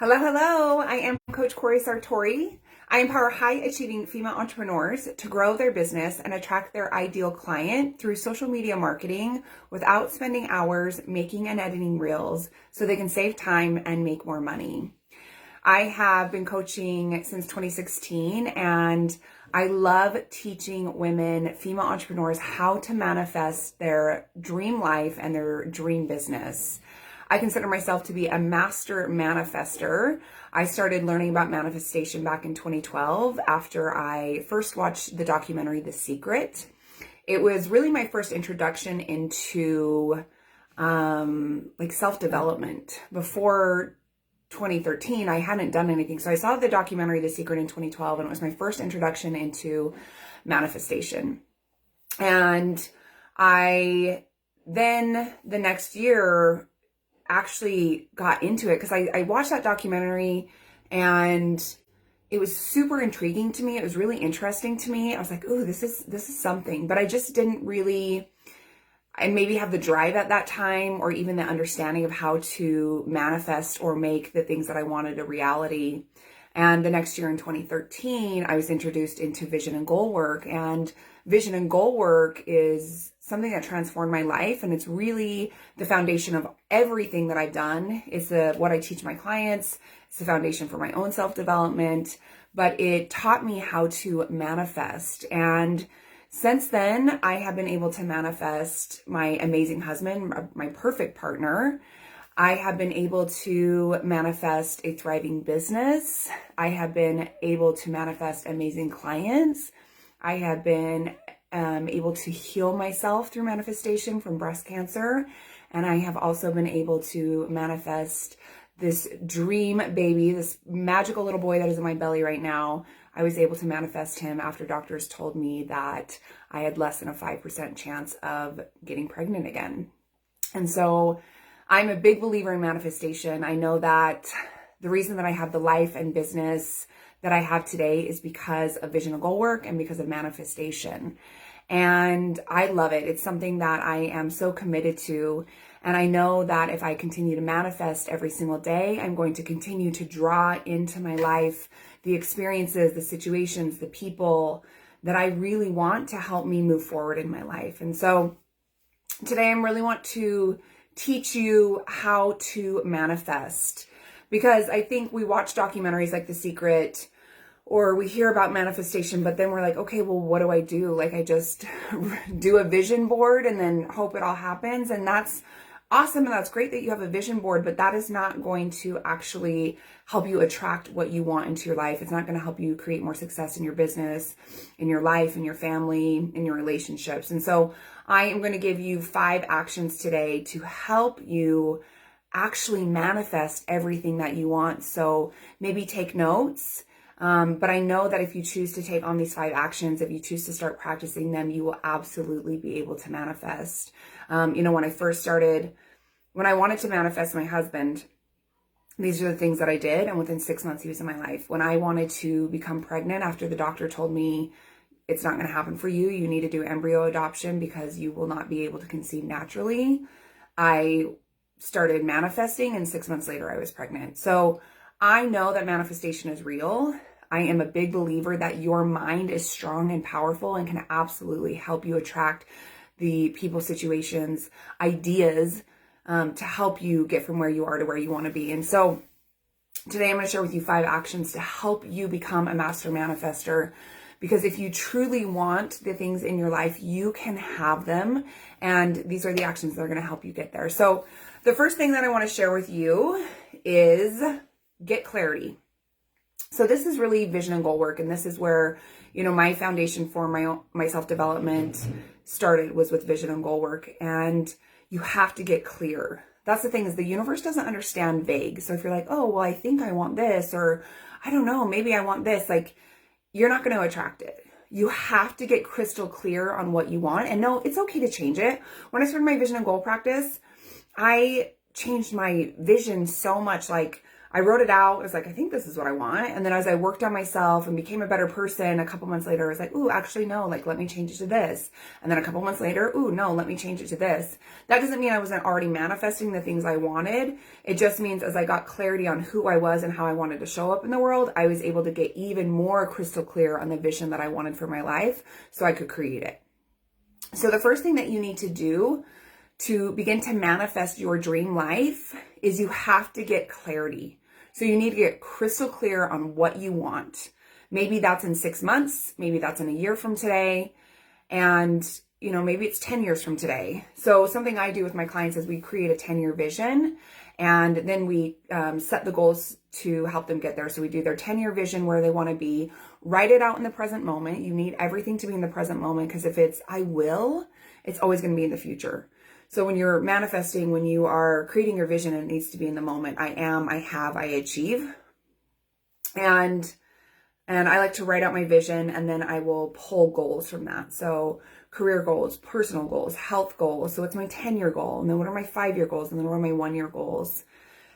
Hello, hello. I am Coach Corey Sartori. I empower high-achieving female entrepreneurs to grow their business and attract their ideal client through social media marketing without spending hours making and editing reels so they can save time and make more money. I have been coaching since 2016, and I love teaching women, female entrepreneurs, how to manifest their dream life and their dream business. I consider myself to be a master manifestor. I started learning about manifestation back in 2012 after I first watched the documentary The Secret. It was really my first introduction into self-development. Before 2013, I hadn't done anything. So I saw the documentary The Secret in 2012, and it was my first introduction into manifestation. And I then the next year actually got into it because I watched that documentary and it was super intriguing to me. It was really interesting to me. I was like, "Ooh, this is something," but I just didn't really, and maybe have the drive at that time or even the understanding of how to manifest or make the things that I wanted a reality. And the next year in 2013, I was introduced into vision and goal work, and vision and goal work is something that transformed my life. And it's really the foundation of everything that I've done. It's what I teach my clients. It's the foundation for my own self-development, but it taught me how to manifest. And since then, I have been able to manifest my amazing husband, my perfect partner. I have been able to manifest a thriving business. I have been able to manifest amazing clients. I have been able to heal myself through manifestation from breast cancer. And I have also been able to manifest this dream baby, this magical little boy that is in my belly right now. I was able to manifest him after doctors told me that I had less than a 5% chance of getting pregnant again. And so I'm a big believer in manifestation. I know that the reason that I have the life and business that I have today is because of vision and goal work and because of manifestation. And I love it. It's something that I am so committed to. And I know that if I continue to manifest every single day, I'm going to continue to draw into my life the experiences, the situations, the people that I really want to help me move forward in my life. And so today I really want to teach you how to manifest, because I think we watch documentaries like The Secret or we hear about manifestation, but then we're like, okay, well, what do I do? Like, I just do a vision board and then hope it all happens. And that's awesome. And that's great that you have a vision board, but that is not going to actually help you attract what you want into your life. It's not going to help you create more success in your business, in your life, in your family, in your relationships. And so I am going to give you 5 actions today to help you actually manifest everything that you want. So maybe take notes. But I know that if you choose to take on these 5 actions, if you choose to start practicing them, you will absolutely be able to manifest. When I wanted to manifest my husband, these are the things that I did. And within 6 months, he was in my life. When I wanted to become pregnant after the doctor told me it's not going to happen for you, you need to do embryo adoption because you will not be able to conceive naturally, I started manifesting, and 6 months later I was pregnant. So I know that manifestation is real. I am a big believer that your mind is strong and powerful and can absolutely help you attract the people, situations, ideas to help you get from where you are to where you want to be. And so today I'm going to share with you 5 actions to help you become a master manifestor. Because if you truly want the things in your life, you can have them. And these are the actions that are going to help you get there. So the first thing that I want to share with you is get clarity. So this is really vision and goal work. And this is where, my foundation for my self-development started, was with vision and goal work. And you have to get clear. That's the thing, is the universe doesn't understand vague. So if you're like, oh, well, I think I want this, or I don't know, maybe I want this, like, you're not going to attract it. You have to get crystal clear on what you want. And no, it's okay to change it. When I started my vision and goal practice, I changed my vision so much. Like, I wrote it out. I was like, I think this is what I want. And then as I worked on myself and became a better person, a couple months later, I was like, ooh, actually, no, like, let me change it to this. And then a couple months later, ooh, no, let me change it to this. That doesn't mean I wasn't already manifesting the things I wanted. It just means as I got clarity on who I was and how I wanted to show up in the world, I was able to get even more crystal clear on the vision that I wanted for my life so I could create it. So the first thing that you need to do to begin to manifest your dream life is you have to get clarity. So you need to get crystal clear on what you want. Maybe that's in 6 months, maybe that's in a year from today, and maybe it's 10 years from today. So something I do with my clients is we create a 10-year vision, and then we set the goals to help them get there. So we do their 10-year vision, where they want to be, write it out in the present moment. You need everything to be in the present moment, because if it's I will, it's always going to be in the future. So when you're manifesting, when you are creating your vision, it needs to be in the moment. I am, I have, I achieve. And I like to write out my vision, and then I will pull goals from that. So career goals, personal goals, health goals. So what's my 10-year goal? And then what are my 5-year goals? And then what are my 1-year goals?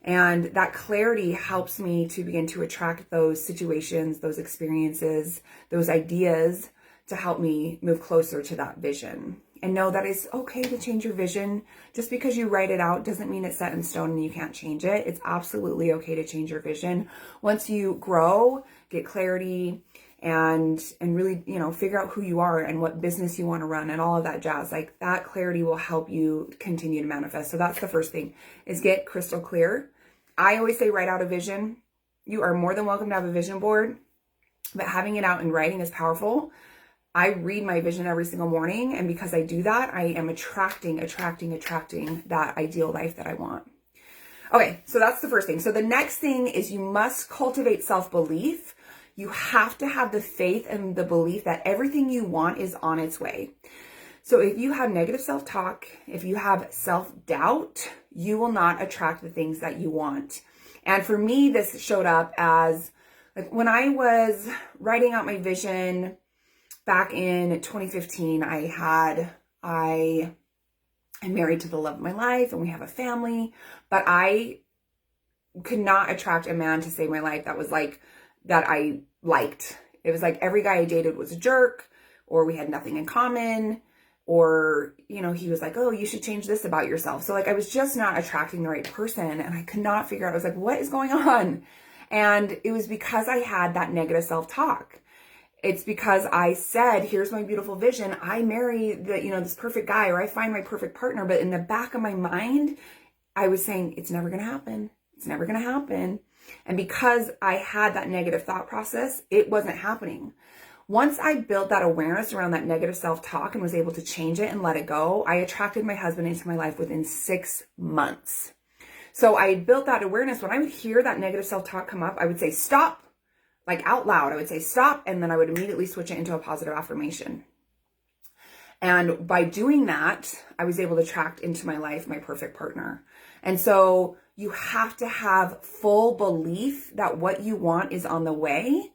And that clarity helps me to begin to attract those situations, those experiences, those ideas to help me move closer to that vision. And know that it's okay to change your vision. Just because you write it out doesn't mean it's set in stone and you can't change it. It's absolutely okay to change your vision. Once you grow, get clarity, and really, figure out who you are and what business you want to run and all of that jazz, like that clarity will help you continue to manifest. So that's the first thing, is get crystal clear. I always say, write out a vision. You are more than welcome to have a vision board, but having it out in writing is powerful. I read my vision every single morning, and because I do that, I am attracting that ideal life that I want. Okay, so that's the first thing. So the next thing is you must cultivate self-belief. You have to have the faith and the belief that everything you want is on its way. So if you have negative self-talk, if you have self-doubt, you will not attract the things that you want. And for me, this showed up as like when I was writing out my vision back in 2015, I'm married to the love of my life and we have a family, but I could not attract a man to save my life that I liked. It was like every guy I dated was a jerk, or we had nothing in common, or, he was like, oh, you should change this about yourself. So I was just not attracting the right person, and I could not figure out, I was like, what is going on? And it was because I had that negative self-talk. It's because I said, here's my beautiful vision. I marry this perfect guy, or I find my perfect partner. But in the back of my mind, I was saying, it's never going to happen. It's never going to happen. And because I had that negative thought process, it wasn't happening. Once I built that awareness around that negative self-talk and was able to change it and let it go, I attracted my husband into my life within 6 months. So I built that awareness. When I would hear that negative self-talk come up, I would say, stop. Like out loud, I would say stop, and then I would immediately switch it into a positive affirmation. And by doing that, I was able to attract into my life my perfect partner. And so you have to have full belief that what you want is on the way.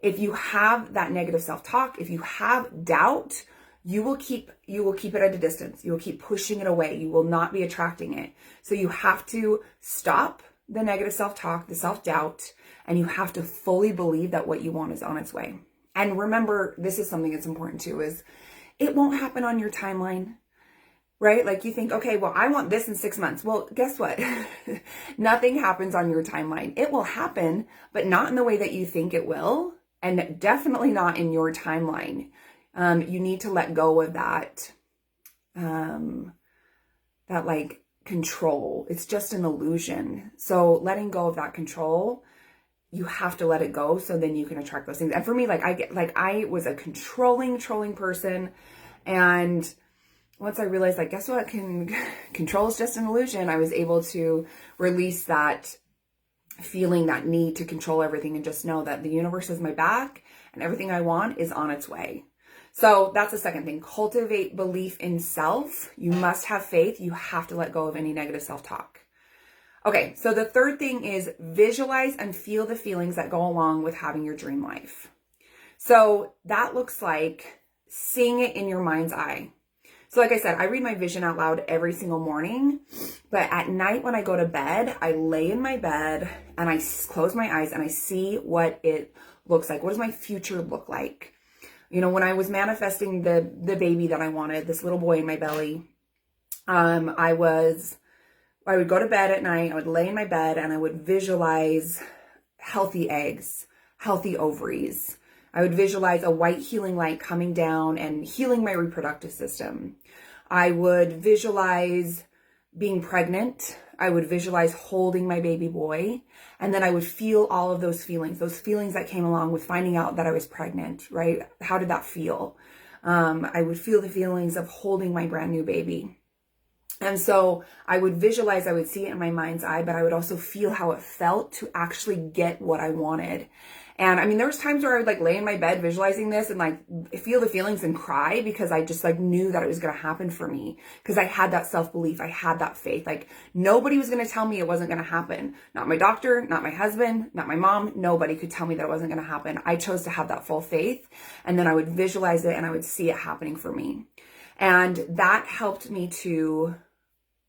If you have that negative self-talk, if you have doubt, you will keep it at a distance. You will keep pushing it away. You will not be attracting it. So you have to stop the negative self-talk, the self-doubt, and you have to fully believe that what you want is on its way. And remember, this is something that's important too, is it won't happen on your timeline, right? Like you think, okay, well, I want this in 6 months. Well, guess what? Nothing happens on your timeline. It will happen, but not in the way that you think it will, and definitely not in your timeline. You need to let go of that control. It's just an illusion. So letting go of that control, you have to let it go, so then you can attract those things. And for me, I was a controlling person. And once I realized, guess what? Control is just an illusion. I was able to release that feeling, that need to control everything, and just know that the universe is my back and everything I want is on its way. So that's the second thing. Cultivate belief in self. You must have faith. You have to let go of any negative self-talk. Okay, so the third thing is visualize and feel the feelings that go along with having your dream life. So that looks like seeing it in your mind's eye. So like I said, I read my vision out loud every single morning, but at night when I go to bed, I lay in my bed and I close my eyes and I see what it looks like. What does my future look like? You know, when I was manifesting the baby that I wanted, this little boy in my belly, I would go to bed at night, I would lay in my bed and I would visualize healthy eggs, healthy ovaries. I would visualize a white healing light coming down and healing my reproductive system. I would visualize being pregnant. I would visualize holding my baby boy. And then I would feel all of those feelings that came along with finding out that I was pregnant, right? How did that feel? I would feel the feelings of holding my brand new baby. And so I would visualize, I would see it in my mind's eye, but I would also feel how it felt to actually get what I wanted. And I mean, there was times where I would like lay in my bed visualizing this and like feel the feelings and cry because I just like knew that it was going to happen for me because I had that self-belief. I had that faith. Like nobody was going to tell me it wasn't going to happen. Not my doctor, not my husband, not my mom. Nobody could tell me that it wasn't going to happen. I chose to have that full faith. And then I would visualize it and I would see it happening for me. And that helped me to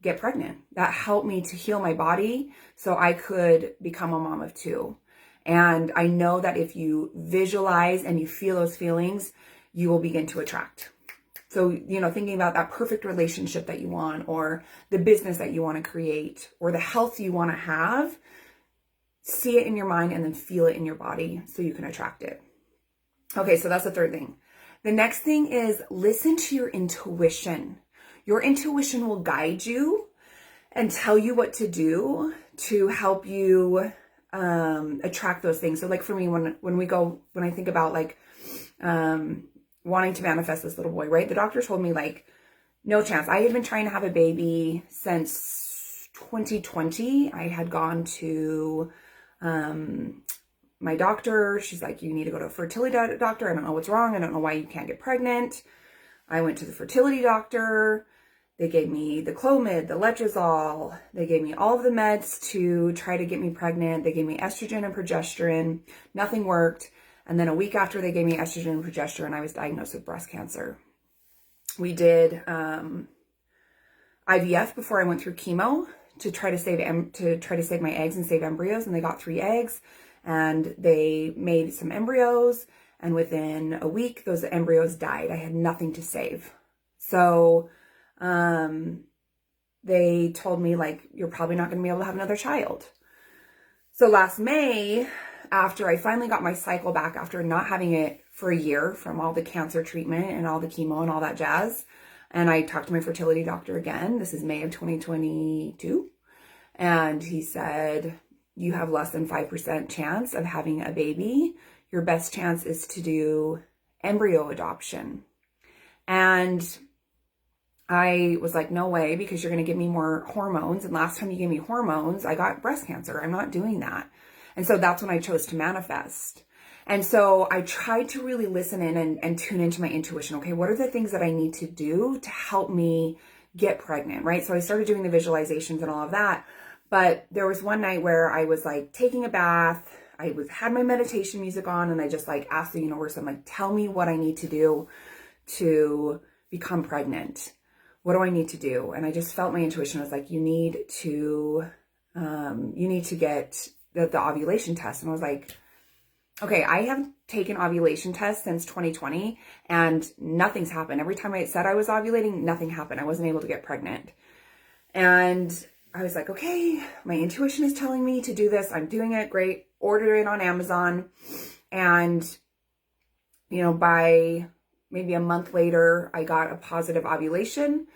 get pregnant. That helped me to heal my body so I could become a mom of two. And I know that if you visualize and you feel those feelings, you will begin to attract. So, you know, thinking about that perfect relationship that you want, or the business that you want to create, or the health you want to have, see it in your mind and then feel it in your body so you can attract it. Okay, so that's the third thing. The next thing is listen to your intuition. Your intuition will guide you and tell you what to do to help you attract those things. So like for me, when I think about like wanting to manifest this little boy, right? The doctor told me like, no chance. I had been trying to have a baby since 2020. I had gone to my doctor. She's like, you need to go to a fertility doctor. I don't know what's wrong. I don't know why you can't get pregnant. I went to the fertility doctor. They gave me the Clomid, the Letrozole. They gave me all of the meds to try to get me pregnant. They gave me estrogen and progesterone. Nothing worked. And then a week after they gave me estrogen and progesterone, I was diagnosed with breast cancer. We did IVF before I went through chemo to try to save my eggs and save embryos. And they got 3 eggs and they made some embryos. And within a week, those embryos died. I had nothing to save. So they told me like, you're probably not going to be able to have another child. So last May, after I finally got my cycle back after not having it for a year from all the cancer treatment and all the chemo and all that jazz, and I talked to my fertility doctor again. This is May of 2022. And he said, you have less than 5% chance of having a baby. Your best chance is to do embryo adoption. And I was like, no way, because you're going to give me more hormones. And last time you gave me hormones, I got breast cancer. I'm not doing that. And so that's when I chose to manifest. And so I tried to really listen in and tune into my intuition. Okay, what are the things that I need to do to help me get pregnant, right? So I started doing the visualizations and all of that. But there was one night where I was like taking a bath. I had my meditation music on and I just like asked the universe, I'm like, tell me what I need to do to become pregnant. What do I need to do? And I just felt my intuition. I was like, you need to get the ovulation test. And I was like, okay, I have taken ovulation tests since 2020 and nothing's happened. Every time I said I was ovulating, nothing happened. I wasn't able to get pregnant. And I was like, okay, my intuition is telling me to do this. I'm doing it. Great. Ordered it on Amazon. And, you know, by maybe a month later, I got a positive ovulation,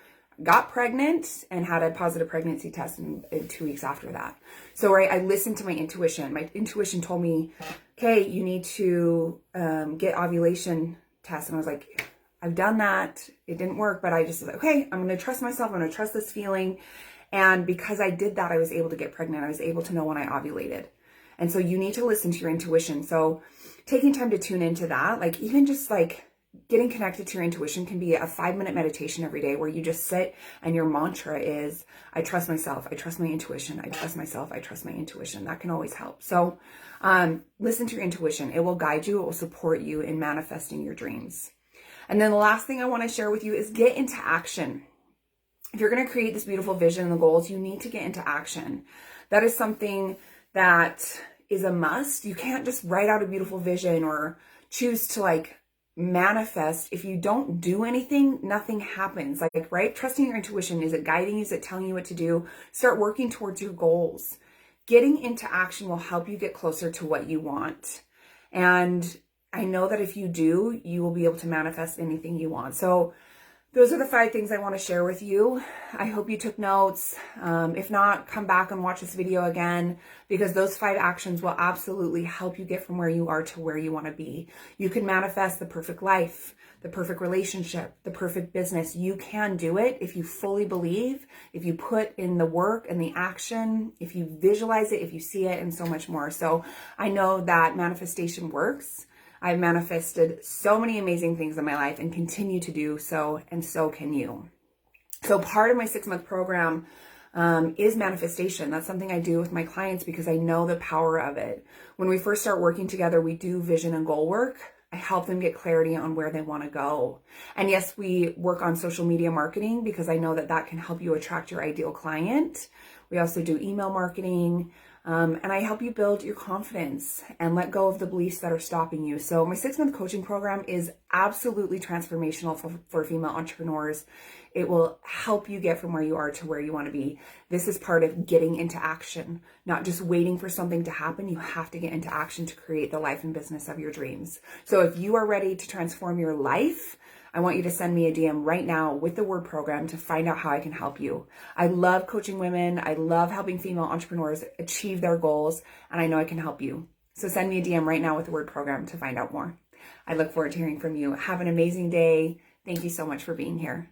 got pregnant, and had a positive pregnancy test in 2 weeks after that. So I listened to my intuition. My intuition told me, okay, you need to get ovulation tests. And I was like, I've done that. It didn't work, but I just was like, okay, I'm going to trust myself. I'm going to trust this feeling. And because I did that, I was able to get pregnant. I was able to know when I ovulated. And so you need to listen to your intuition. So taking time to tune into that, like even just like getting connected to your intuition can be a 5-minute meditation every day where you just sit and your mantra is, I trust myself. I trust my intuition. I trust myself. I trust my intuition. That can always help. So listen to your intuition. It will guide you. It will support you in manifesting your dreams. And then the last thing I want to share with you is get into action. If you're going to create this beautiful vision and the goals, you need to get into action. That is something that is a must. You can't just write out a beautiful vision or choose to like manifest. If you don't do anything, nothing happens. Like, right? Trusting your intuition. Is it guiding you? Is it telling you what to do? Start working towards your goals. Getting into action will help you get closer to what you want. And I know that if you do, you will be able to manifest anything you want. So those are the 5 things I want to share with you. I hope you took notes. If not, come back and watch this video again, because those 5 actions will absolutely help you get from where you are to where you want to be. You can manifest the perfect life, the perfect relationship, the perfect business. You can do it if you fully believe, if you put in the work and the action, if you visualize it, if you see it, and so much more. So I know that manifestation works. I've manifested so many amazing things in my life and continue to do so, and so can you. So part of my 6-month program is manifestation. That's something I do with my clients because I know the power of it. When we first start working together, we do vision and goal work. I help them get clarity on where they want to go. And yes, we work on social media marketing because I know that that can help you attract your ideal client. We also do email marketing. And I help you build your confidence and let go of the beliefs that are stopping you. So my 6-month coaching program is absolutely transformational for female entrepreneurs. It will help you get from where you are to where you want to be. This is part of getting into action, not just waiting for something to happen. You have to get into action to create the life and business of your dreams. So if you are ready to transform your life, I want you to send me a DM right now with the word program to find out how I can help you. I love coaching women. I love helping female entrepreneurs achieve their goals, and I know I can help you. So send me a DM right now with the word program to find out more. I look forward to hearing from you. Have an amazing day. Thank you so much for being here.